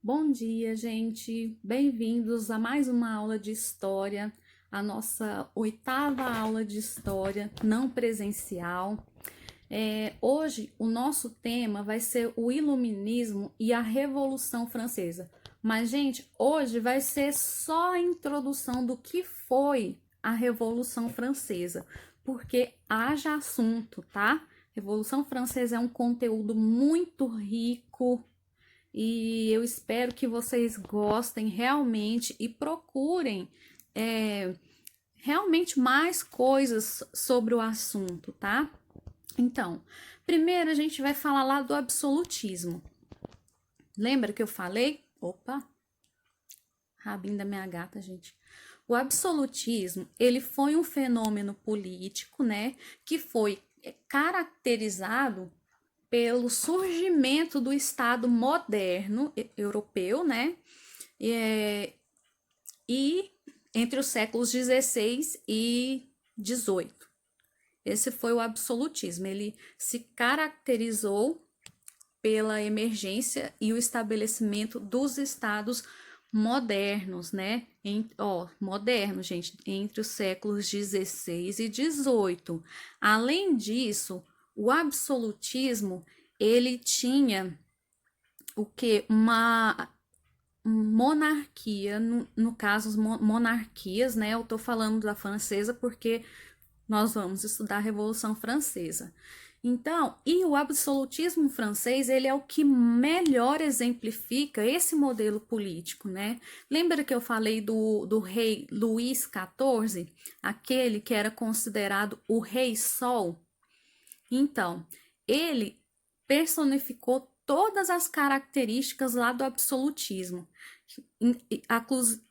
Bom dia, gente. Bem-vindos a mais uma aula de história, a nossa oitava aula de história não presencial. Hoje o nosso tema vai ser o Iluminismo e a Revolução Francesa. Mas, gente, hoje vai ser só a introdução do que foi a Revolução Francesa, porque haja assunto, tá? Revolução Francesa é um conteúdo muito rico e eu espero que vocês gostem realmente e procurem é, realmente mais coisas sobre o assunto, tá? Então, primeiro a gente vai falar lá do absolutismo. Lembra que eu falei? Opa, rabinho da minha gata, gente. O absolutismo, ele foi um fenômeno político, né, que foi caracterizado pelo surgimento do Estado moderno europeu, né? E entre os séculos 16 e 18. Esse foi o absolutismo. Ele se caracterizou pela emergência e o estabelecimento dos estados modernos, né? Moderno, gente, entre os séculos 16 e 18. Além disso, o absolutismo, ele tinha o que? Uma monarquia, no caso, as monarquias, né? Eu tô falando da francesa porque nós vamos estudar a Revolução Francesa. Então, e o absolutismo francês, ele é o que melhor exemplifica esse modelo político, né? Lembra que eu falei do rei Luís XIV, aquele que era considerado o rei Sol? Então, ele personificou todas as características lá do absolutismo.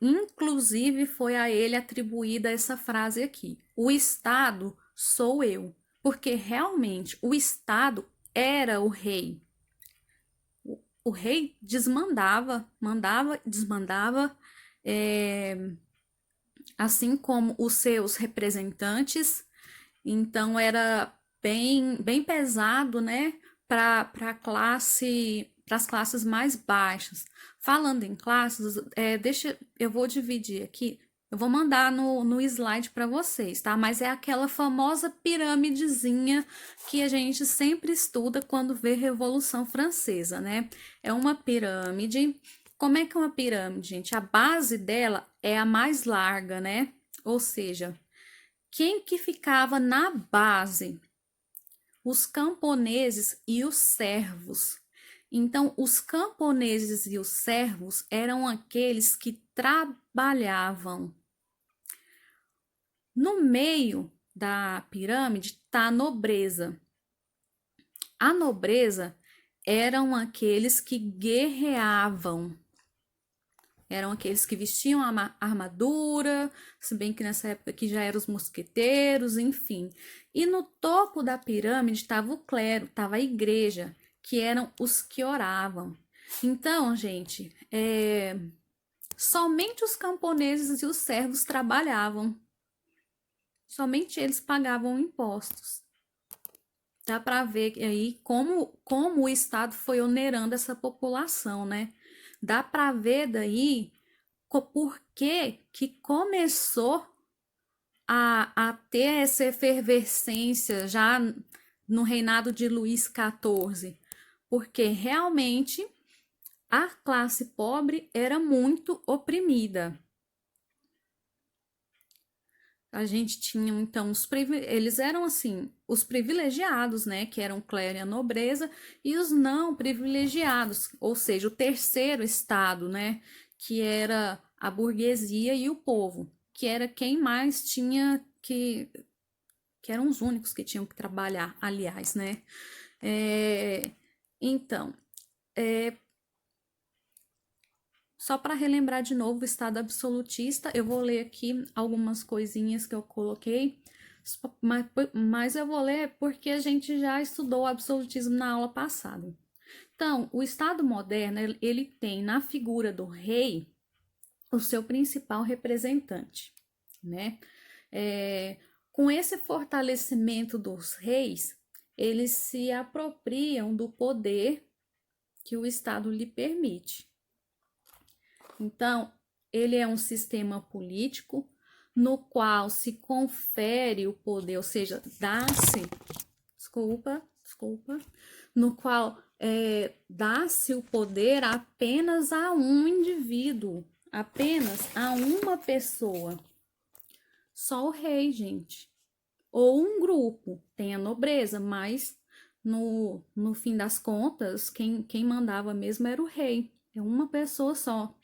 Inclusive, foi a ele atribuída essa frase aqui: o Estado sou eu. Porque realmente o Estado era o rei. O rei desmandava, mandava, desmandava, é, assim como os seus representantes. Então era bem pesado, né, para as classes mais baixas. Falando em classes, eu vou dividir aqui, eu vou mandar no slide para vocês, tá? Mas é aquela famosa piramidezinha que a gente sempre estuda quando vê Revolução Francesa, né? É uma pirâmide. Como é que é uma pirâmide, gente? A base dela é a mais larga, né? Ou seja, quem que ficava na base? Os camponeses e os servos. Então, os camponeses e os servos eram aqueles que trabalhavam. No meio da pirâmide está a nobreza. A nobreza eram aqueles que guerreavam. Eram aqueles que vestiam a armadura, se bem que nessa época aqui já eram os mosqueteiros, enfim. E no topo da pirâmide estava o clero, estava a igreja, que eram os que oravam. Então, gente, somente os camponeses e os servos trabalhavam. Somente eles pagavam impostos. Dá para ver aí como o Estado foi onerando essa população, né? Dá para ver daí por que começou a ter essa efervescência já no reinado de Luís XIV, porque realmente a classe pobre era muito oprimida. A gente tinha então eles eram assim, os privilegiados, né, que eram o clero e a nobreza, e os não privilegiados, ou seja, o terceiro estado, né, que era a burguesia e o povo, que era quem mais tinha que eram os únicos que tinham que trabalhar, aliás, né? É, então, é, só para relembrar de novo o estado absolutista, eu vou ler aqui algumas coisinhas que eu coloquei, mas eu vou ler porque a gente já estudou o absolutismo na aula passada. Então, o Estado moderno, ele tem na figura do rei o seu principal representante, né? É, com esse fortalecimento dos reis, eles se apropriam do poder que o Estado lhe permite. Então, ele é um sistema político no qual se confere o poder, ou seja, dá-se, no qual dá-se o poder apenas a um indivíduo, apenas a uma pessoa. Só o rei, gente. Ou um grupo, tem a nobreza, mas no fim das contas, quem mandava mesmo era o rei, é uma pessoa só.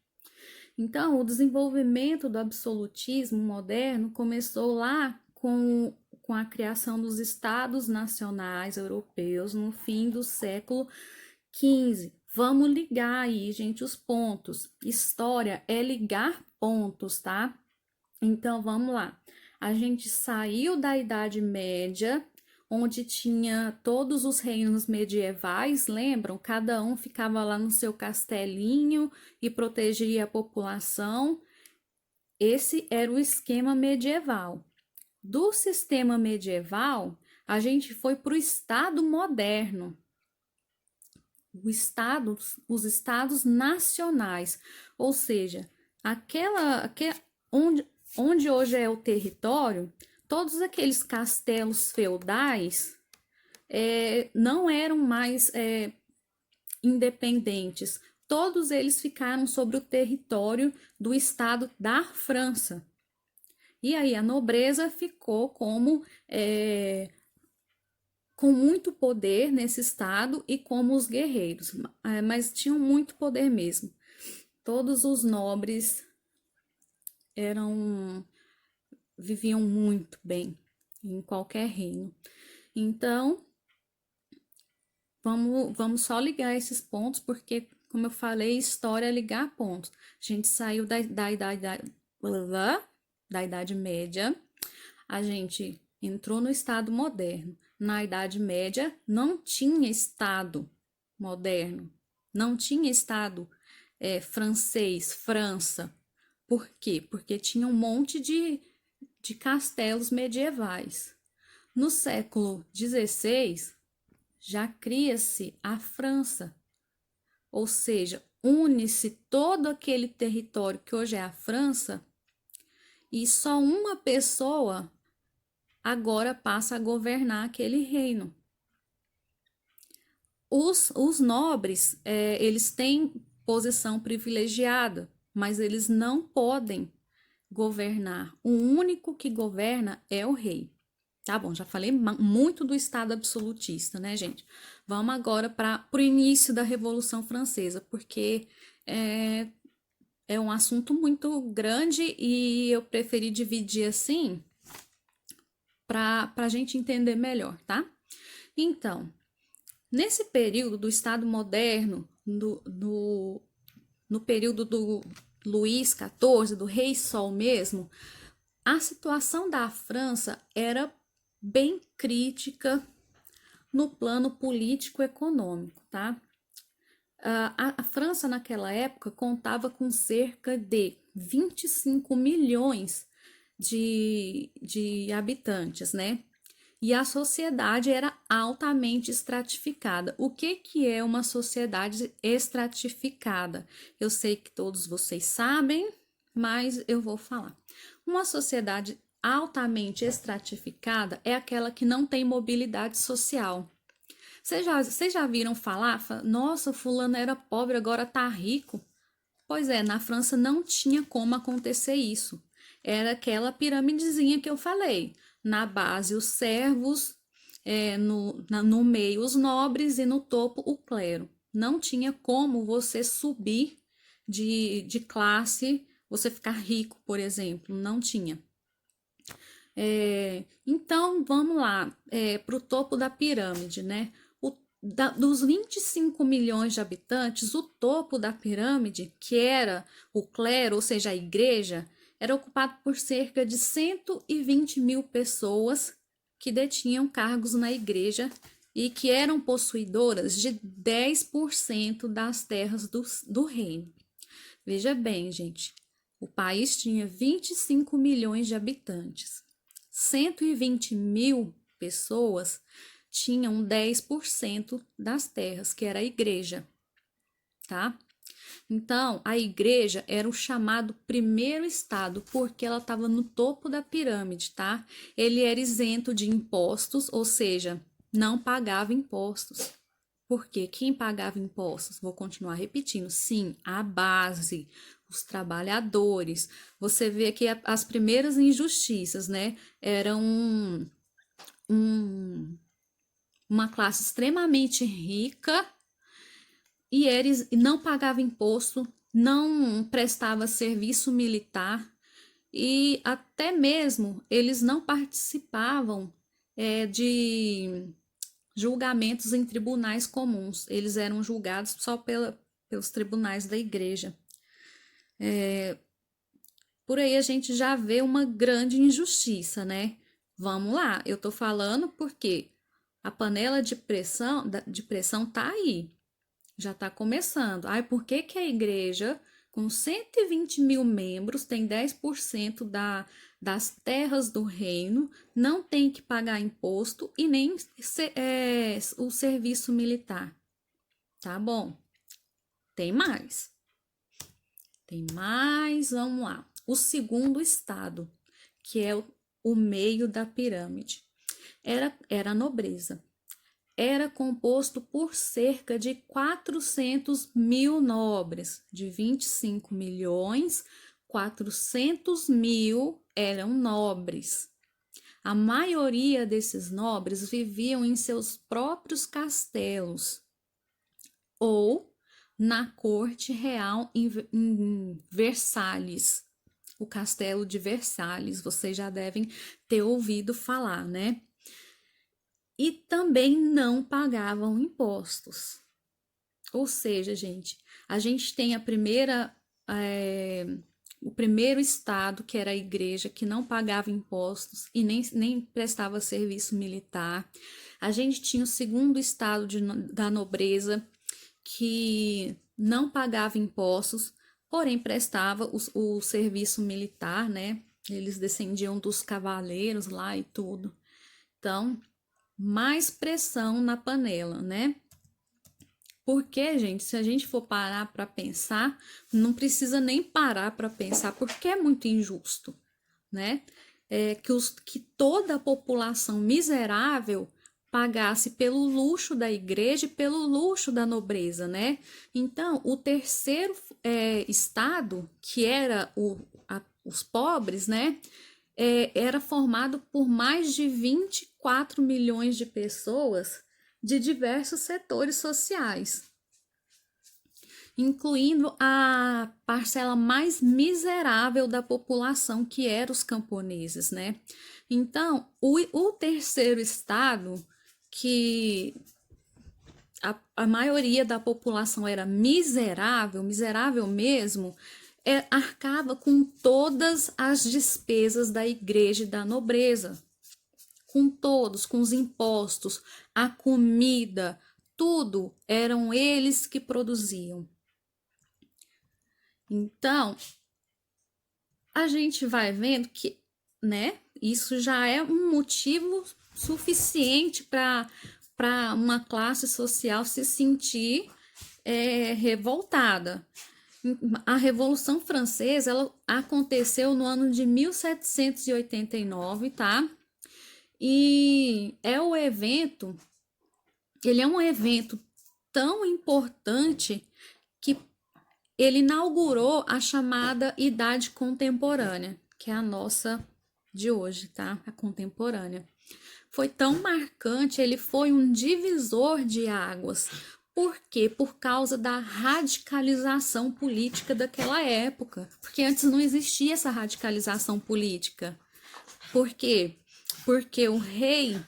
Então, o desenvolvimento do absolutismo moderno começou lá com a criação dos estados nacionais europeus no fim do século XV. Vamos ligar aí, gente, os pontos. História é ligar pontos, tá? Então, vamos lá. A gente saiu da Idade Média, onde tinha todos os reinos medievais, lembram? Cada um ficava lá no seu castelinho e protegia a população. Esse era o esquema medieval. Do sistema medieval, a gente foi para o Estado moderno. Os estados nacionais, ou seja, onde hoje é o território, todos aqueles castelos feudais não eram mais independentes. Todos eles ficaram sobre o território do estado da França. E aí a nobreza ficou com muito poder nesse estado e como os guerreiros, mas tinham muito poder mesmo. Todos os nobres viviam muito bem em qualquer reino. Então, vamos só ligar esses pontos, porque, como eu falei, história é ligar pontos. A gente saiu da Idade Média, a gente entrou no Estado moderno. Na Idade Média, não tinha Estado moderno, não tinha Estado francês, França. Por quê? Porque tinha um monte de castelos medievais. No século XVI, já cria-se a França, ou seja, une-se todo aquele território que hoje é a França e só uma pessoa agora passa a governar aquele reino. Os nobres, eles têm posição privilegiada, mas eles não podem governar. O único que governa é o rei. Tá bom, já falei muito do Estado absolutista, né, gente? Vamos agora para o início da Revolução Francesa, porque é um assunto muito grande e eu preferi dividir assim para a gente entender melhor, tá? Então, nesse período do Estado moderno, no período do Luís XIV, do Rei Sol mesmo, a situação da França era bem crítica no plano político-econômico, tá? A França, naquela época, contava com cerca de 25 milhões de habitantes, né? E a sociedade era altamente estratificada. O que é uma sociedade estratificada? Eu sei que todos vocês sabem, mas eu vou falar. Uma sociedade altamente estratificada é aquela que não tem mobilidade social. Vocês já viram falar? Nossa, fulano era pobre, agora tá rico. Pois é, na França não tinha como acontecer isso. Era aquela piramidezinha que eu falei. Na base, os servos, no meio, os nobres e no topo, o clero. Não tinha como você subir de classe, você ficar rico, por exemplo. Não tinha. Então, vamos lá, para o topo da pirâmide, né? Dos 25 milhões de habitantes, o topo da pirâmide, que era o clero, ou seja, a igreja, era ocupado por cerca de 120 mil pessoas que detinham cargos na igreja e que eram possuidoras de 10% das terras do reino. Veja bem, gente, o país tinha 25 milhões de habitantes. 120 mil pessoas tinham 10% das terras, que era a igreja, tá? Então, a igreja era o chamado primeiro estado, porque ela estava no topo da pirâmide, tá? Ele era isento de impostos, ou seja, não pagava impostos. Porque quem pagava impostos? Vou continuar repetindo. Sim, a base, os trabalhadores. Você vê que as primeiras injustiças, né? Eram uma classe extremamente rica e eles não pagava imposto, não prestava serviço militar e até mesmo eles não participavam de julgamentos em tribunais comuns. Eles eram julgados só pelos tribunais da igreja. Por aí a gente já vê uma grande injustiça, né? Vamos lá, eu tô falando porque a panela de pressão tá aí, já tá começando. Ai, por que que a igreja, com 120 mil membros, tem 10% das terras do reino, não tem que pagar imposto e nem o serviço militar? Tá bom, tem mais. Tem mais, vamos lá. O segundo estado, que é o meio da pirâmide, era a nobreza. Era composto por cerca de 400 mil nobres, de 25 milhões, 400 mil eram nobres. A maioria desses nobres viviam em seus próprios castelos ou na corte real em Versalhes. O castelo de Versalhes, vocês já devem ter ouvido falar, né? E também não pagavam impostos. Ou seja, gente, a gente tem o primeiro estado, que era a igreja, que não pagava impostos e nem prestava serviço militar. A gente tinha o segundo estado da nobreza, que não pagava impostos, porém prestava o serviço militar, né? Eles descendiam dos cavaleiros lá e tudo. Então, mais pressão na panela, né? Porque, gente, se a gente for parar para pensar, não precisa nem parar para pensar, porque é muito injusto, né? Que toda a população miserável pagasse pelo luxo da igreja e pelo luxo da nobreza, né? Então, o terceiro estado, que era os pobres, né? Era formado por mais de 24 milhões de pessoas de diversos setores sociais, incluindo a parcela mais miserável da população, que eram os camponeses, né? Então, o terceiro estado, que a maioria da população era miserável, miserável mesmo, arcava com todas as despesas da igreja e da nobreza, com todos, com os impostos, a comida, tudo eram eles que produziam. Então, a gente vai vendo que, né, isso já é um motivo suficiente para uma classe social se sentir revoltada. A Revolução Francesa, ela aconteceu no ano de 1789, tá? E ele é um evento tão importante que ele inaugurou a chamada Idade Contemporânea, que é a nossa de hoje, tá? A contemporânea. Foi tão marcante, ele foi um divisor de águas. Por quê? Por causa da radicalização política daquela época. Porque antes não existia essa radicalização política. Por quê? Porque o rei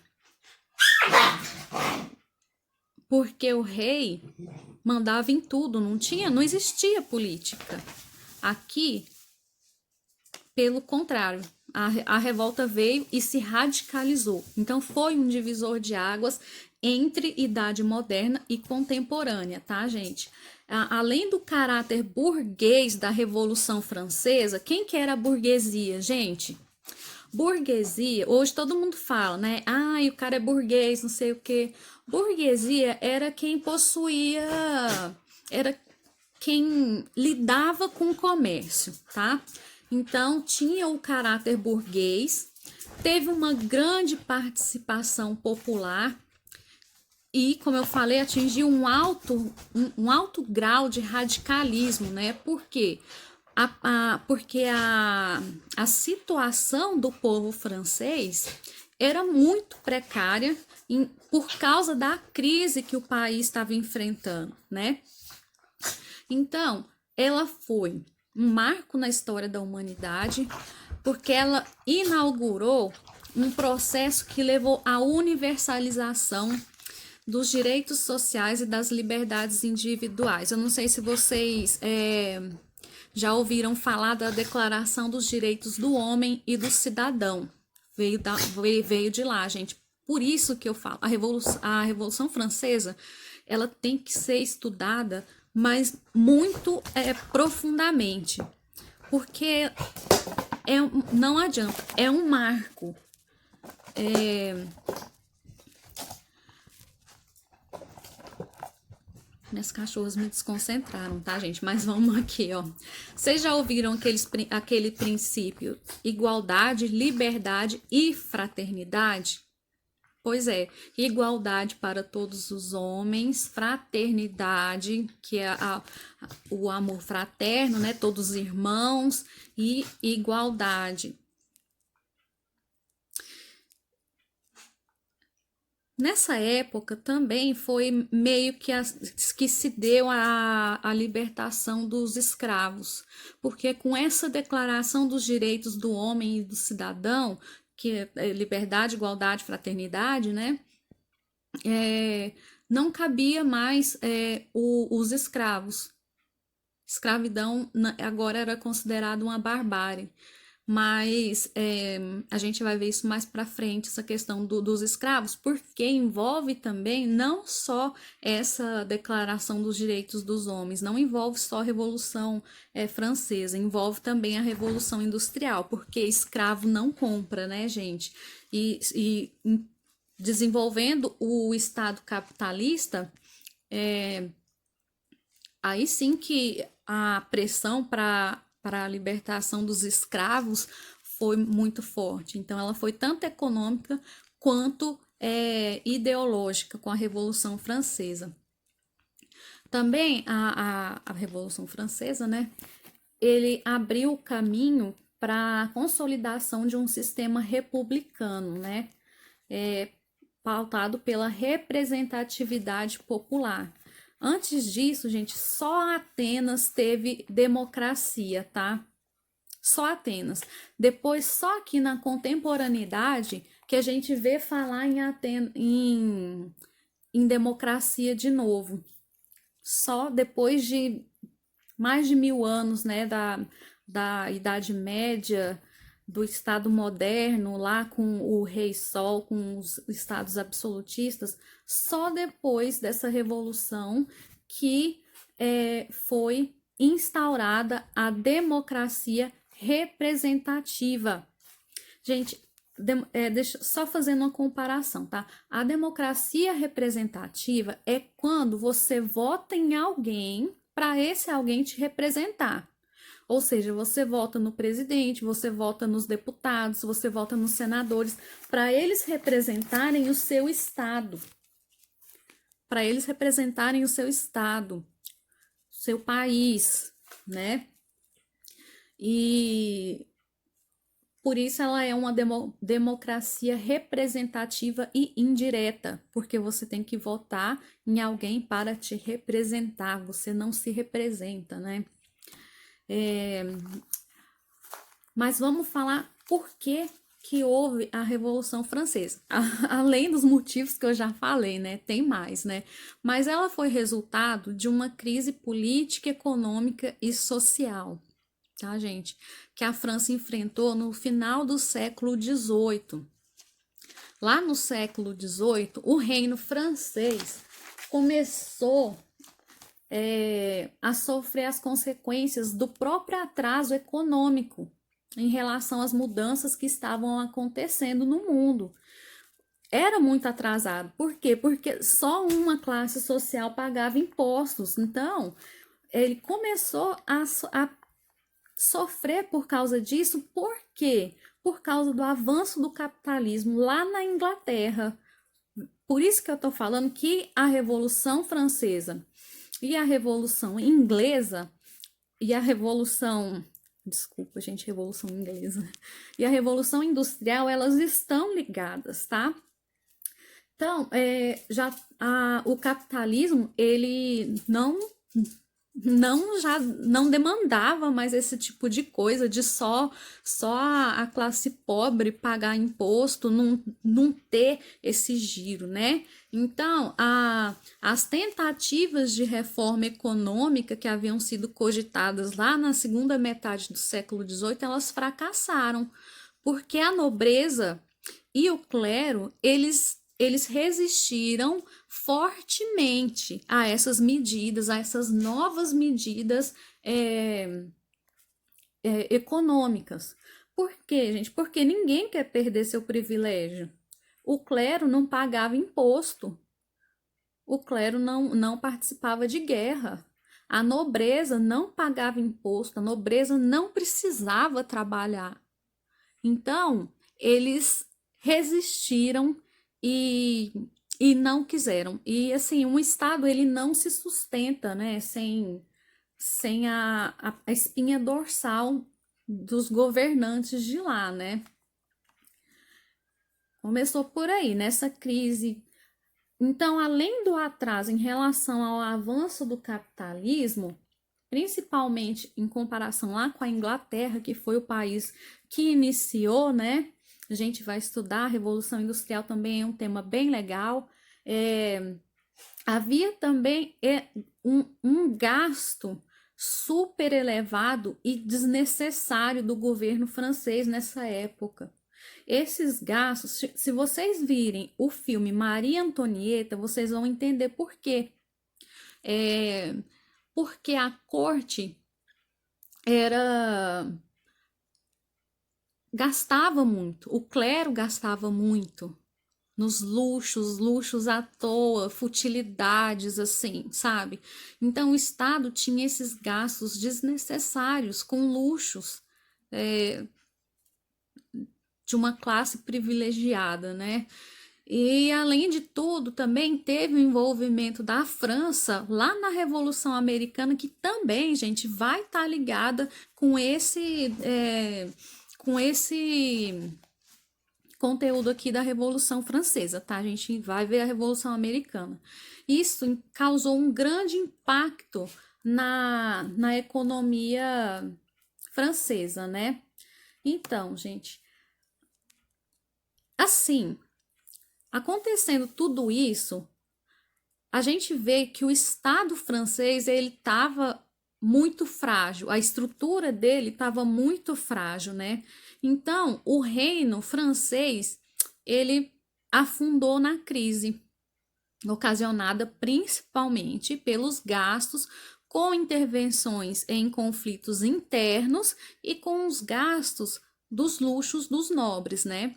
mandava em tudo, não existia política. Aqui, pelo contrário, a revolta veio e se radicalizou. Então, foi um divisor de águas entre idade moderna e contemporânea, tá, gente? Além do caráter burguês da Revolução Francesa, quem que era a burguesia, gente? Burguesia, hoje todo mundo fala, né? Ah, o cara é burguês, não sei o quê. Burguesia era quem possuía, era quem lidava com o comércio, tá? Então, tinha o caráter burguês, teve uma grande participação popular e, como eu falei, atingiu um alto grau de radicalismo, né? Por quê? Porque a situação do povo francês era muito precária por causa da crise que o país estava enfrentando, né? Então, ela foi um marco na história da humanidade, porque ela inaugurou um processo que levou à universalização dos direitos sociais e das liberdades individuais. Eu não sei se vocês já ouviram falar da Declaração dos Direitos do Homem e do Cidadão. Veio de lá, gente. Por isso que eu falo, a Revolução Francesa, ela tem que ser estudada, mas muito profundamente, porque não adianta, é um marco. Minhas cachorras me desconcentraram, tá, gente? Mas vamos aqui, ó. Vocês já ouviram aquele princípio igualdade, liberdade e fraternidade? Pois é, igualdade para todos os homens, fraternidade, que é o amor fraterno, né? Todos irmãos, e igualdade. Nessa época também foi meio que se deu a libertação dos escravos, porque com essa declaração dos direitos do homem e do cidadão, que é liberdade, igualdade, fraternidade, né? Não cabia mais os escravos. Escravidão agora era considerado uma barbárie. Mas a gente vai ver isso mais para frente, essa questão dos escravos, porque envolve também não só essa declaração dos direitos dos homens, não envolve só a Revolução Francesa, envolve também a Revolução Industrial, porque escravo não compra, né, gente? E desenvolvendo o Estado capitalista, aí sim que a pressão para a libertação dos escravos foi muito forte. Então, ela foi tanto econômica quanto ideológica com a Revolução Francesa. Também a Revolução Francesa, né? Ele abriu o caminho para a consolidação de um sistema republicano, né? Pautado pela representatividade popular. Antes disso, gente, só Atenas teve democracia, tá? Só Atenas. Depois, só aqui na contemporaneidade, que a gente vê falar em democracia de novo. Só depois de mais de 1000 anos, né, da Idade Média, do Estado moderno, lá com o Rei Sol, com os estados absolutistas, só depois dessa revolução que foi instaurada a democracia representativa. Gente, só fazendo uma comparação, tá? A democracia representativa é quando você vota em alguém para esse alguém te representar. Ou seja, você vota no presidente, você vota nos deputados, você vota nos senadores, para eles representarem o seu estado. Para eles representarem o seu estado, seu país, né? E por isso ela é uma democracia representativa e indireta, porque você tem que votar em alguém para te representar, você não se representa, né? Mas vamos falar por que houve a Revolução Francesa. Além dos motivos que eu já falei, né? Tem mais, né? Mas ela foi resultado de uma crise política, econômica e social, tá, gente? Que a França enfrentou no final do século XVIII. Lá no século XVIII, o reino francês começou a sofrer as consequências do próprio atraso econômico em relação às mudanças que estavam acontecendo no mundo. Era muito atrasado. Por quê? Porque só uma classe social pagava impostos. Então, ele começou a sofrer por causa disso. Por quê? Por causa do avanço do capitalismo lá na Inglaterra. Por isso que eu estou falando que a Revolução Francesa e a Revolução Inglesa e a Revolução, desculpa, gente, Revolução Inglesa, e a Revolução Industrial, elas estão ligadas, tá? Então, o capitalismo, ele já não demandava mais esse tipo de coisa de só a classe pobre pagar imposto, não ter esse giro, né? Então, as tentativas de reforma econômica que haviam sido cogitadas lá na segunda metade do século XVIII, elas fracassaram, porque a nobreza e o clero, eles resistiram fortemente a essas medidas, a essas novas medidas econômicas. Por quê, gente? Porque ninguém quer perder seu privilégio. O clero não pagava imposto, o clero não participava de guerra, a nobreza não pagava imposto, a nobreza não precisava trabalhar. Então, eles resistiram e, e não quiseram. E assim, um Estado ele não se sustenta, né, sem a espinha dorsal dos governantes de lá, né? Começou por aí, nessa crise. Então, além do atraso em relação ao avanço do capitalismo, principalmente em comparação lá com a Inglaterra, que foi o país que iniciou, né? A gente vai estudar a Revolução Industrial também, é um tema bem legal. Havia também um gasto super elevado e desnecessário do governo francês nessa época. Esses gastos, se vocês virem o filme Maria Antonieta, vocês vão entender por quê. Porque a corte gastava muito, o clero gastava muito nos luxos à toa, futilidades assim, sabe? Então o Estado tinha esses gastos desnecessários com luxos de uma classe privilegiada, né? E além de tudo, também teve o envolvimento da França lá na Revolução Americana, que também, gente, vai estar ligada com esse conteúdo aqui da Revolução Francesa, tá? A gente vai ver a Revolução Americana. Isso causou um grande impacto na economia francesa, né? Então, gente, assim, acontecendo tudo isso, a gente vê que o Estado francês ele estava muito frágil, a estrutura dele estava muito frágil, né? Então, o reino francês ele afundou na crise, ocasionada principalmente pelos gastos com intervenções em conflitos internos e com os gastos dos luxos dos nobres, né?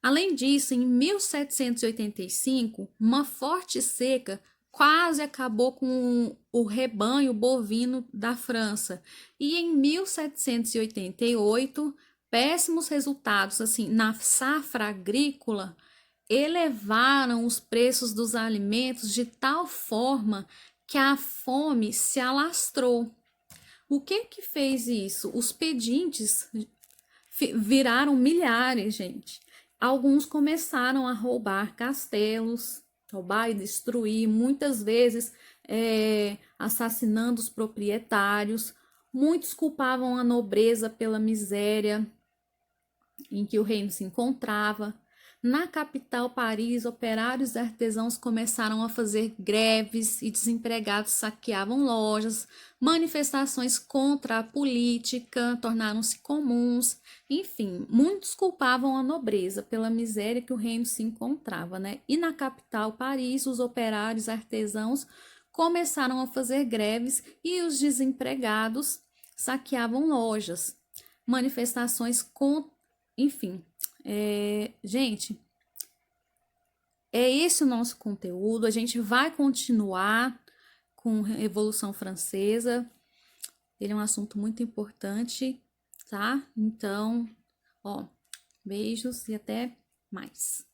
Além disso, em 1785, uma forte seca quase acabou com o rebanho bovino da França. E em 1788, péssimos resultados assim na safra agrícola elevaram os preços dos alimentos de tal forma que a fome se alastrou. O que fez isso? Os pedintes viraram milhares, gente. Alguns começaram a roubar castelos, roubar e destruir, muitas vezes assassinando os proprietários. Muitos culpavam a nobreza pela miséria em que o reino se encontrava. Na capital, Paris, operários e artesãos começaram a fazer greves e desempregados saqueavam lojas. Manifestações contra a política tornaram-se comuns. Enfim, muitos culpavam a nobreza pela miséria que o reino se encontrava, né? E na capital, Paris, os operários e artesãos começaram a fazer greves e os desempregados saqueavam lojas. Manifestações contra. Enfim, gente, é esse o nosso conteúdo. A gente vai continuar com Revolução Francesa. Ele é um assunto muito importante, tá? Então, ó, beijos e até mais.